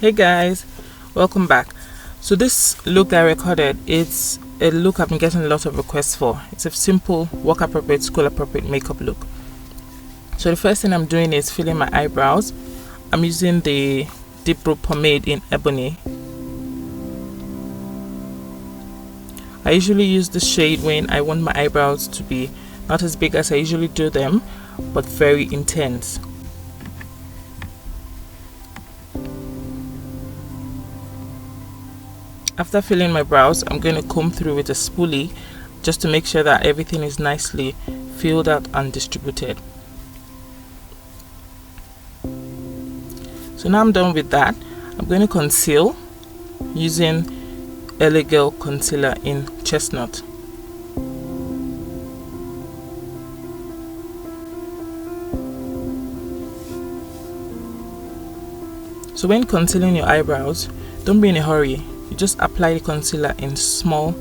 Hey guys, welcome back. So this look that I recorded, it's a look I've been getting a lot of requests for. It's a simple, work appropriate, school appropriate makeup look. So the first thing I'm doing is filling my eyebrows. I'm using the dipbrow pomade in ebony. I usually use this shade when I want my eyebrows to be not as big as I usually do them, but very intense. After filling my brows, I'm going to comb through with a spoolie just to make sure that everything is nicely filled out and distributed. So now I'm done with that. I'm going to conceal using LA Girl concealer in chestnut. So when concealing your eyebrows, don't be in a hurry. You just apply the concealer in small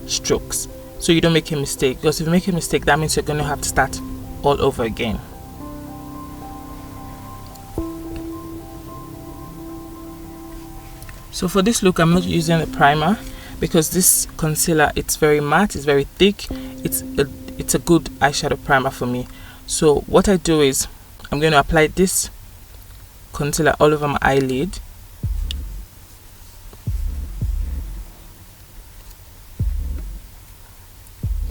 strokes so you don't make a mistake, because if you make a mistake, that means you're going to have to start all over again. So for this look, I'm not using a primer because this concealer, it's very matte, it's very thick, it's a good eyeshadow primer for me. So what I do is I'm going to apply this concealer all over my eyelid.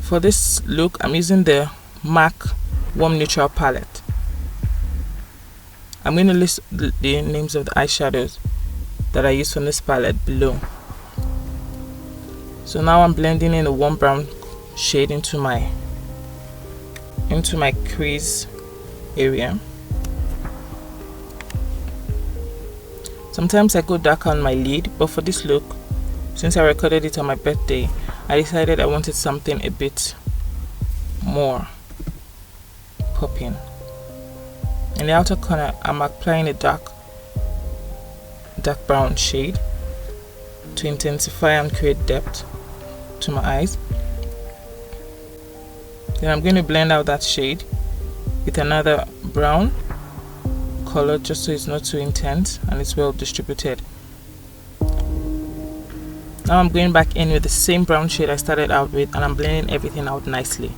For this look, I'm using the MAC Warm Neutral palette. I'm going to list the names of the eyeshadows that I use from this palette below. So now I'm blending in a warm brown shade into my crease area. Sometimes I go darker on my lid, but for this look, since I recorded it on my birthday, I decided I wanted something a bit more popping. In the outer corner, I'm applying a dark brown shade to intensify and create depth to my eyes. Then I'm going to blend out that shade with another brown color just so it's not too intense and it's well distributed. Now I'm going back in with the same brown shade I started out with, and I'm blending everything out nicely.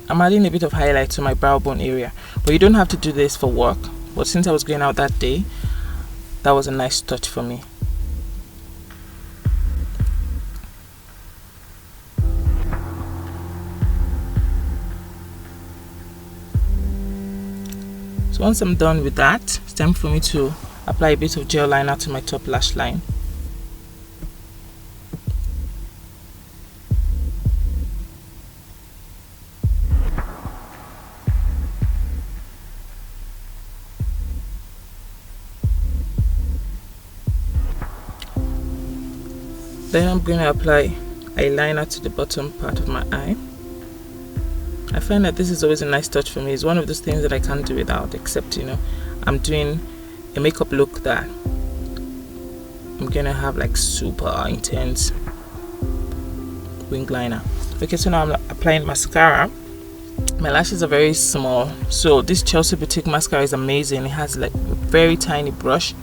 I'm adding a bit of highlight to my brow bone area, but you don't have to do this for work. But since I was going out that day, that was a nice touch for me. So once I'm done with that, it's time for me to apply a bit of gel liner to my top lash line. Then I'm going to apply eyeliner to the bottom part of my eye. I find that this is always a nice touch for me. It's one of those things that I can't do without, except, I'm doing a makeup look that I'm gonna have like super intense wing liner. Okay, so now I'm applying mascara. My lashes are very small, so this Chelsea Beautique mascara is amazing. It has like a very tiny brush,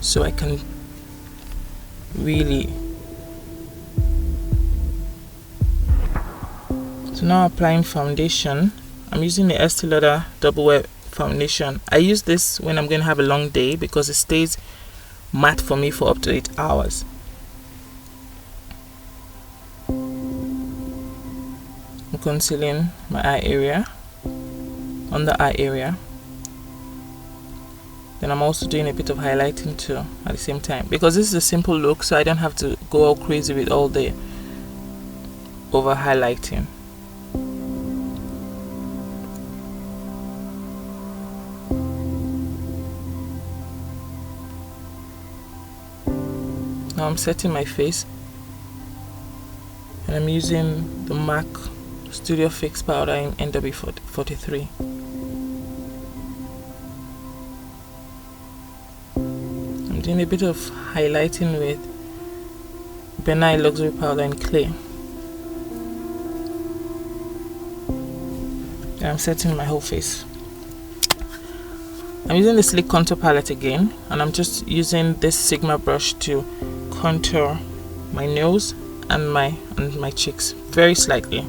so I can really. So now applying foundation. I'm using the Estee Lauder Double Wear foundation. I use this when I'm going to have a long day because it stays matte for me for up to 8 hours. I'm concealing my eye area, under eye area. Then I'm also doing a bit of highlighting too at the same time, because this is a simple look, so I don't have to go all crazy with all the over highlighting. Now I'm setting my face, and I'm using the MAC Studiofix powder in NW43. I'm doing a bit of highlighting with Benign Luxury Powder in Clay. I'm setting my whole face. I'm using the Sleek Contour palette again, and I'm just using this Sigma brush to contour my nose and my cheeks very slightly.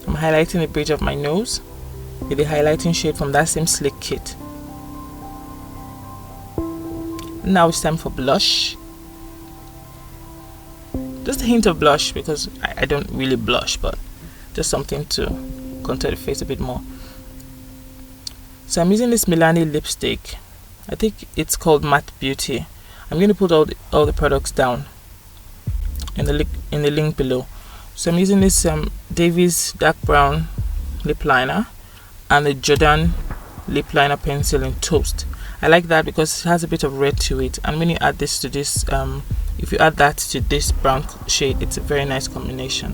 I'm highlighting the bridge of my nose with the highlighting shade from that same Sleek kit. Now it's time for blush. Just a hint of blush, because I don't really blush, but just something to contour the face a bit more. So I'm using this Milani lipstick. I think it's called Matte Beauty. I'm going to put all the products down in the link below. So I'm using this Davies dark brown lip liner and the Jordana lip liner pencil in Toast. I like that because it has a bit of red to it, and when you add this to this, if you add that to this brown shade, it's a very nice combination.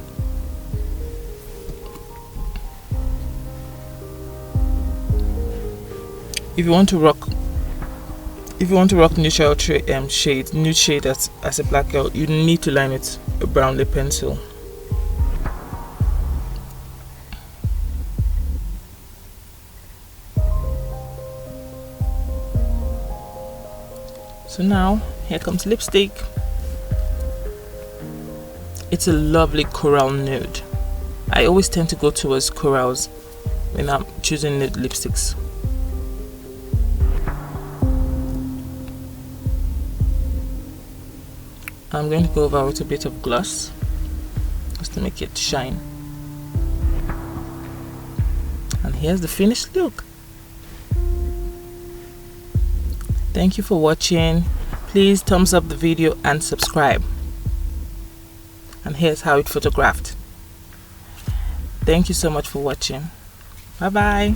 If you want to rock neutral shade, nude shade as a black girl, you need to line it with a brown lip pencil. So now here comes lipstick. It's a lovely coral nude. I always tend to go towards corals when I'm choosing nude lipsticks. I'm going to go over with a bit of gloss just to make it shine. And here's the finished look. Thank you for watching. Please thumbs up the video and subscribe. And here's how it's photographed. Thank you so much for watching. Bye bye.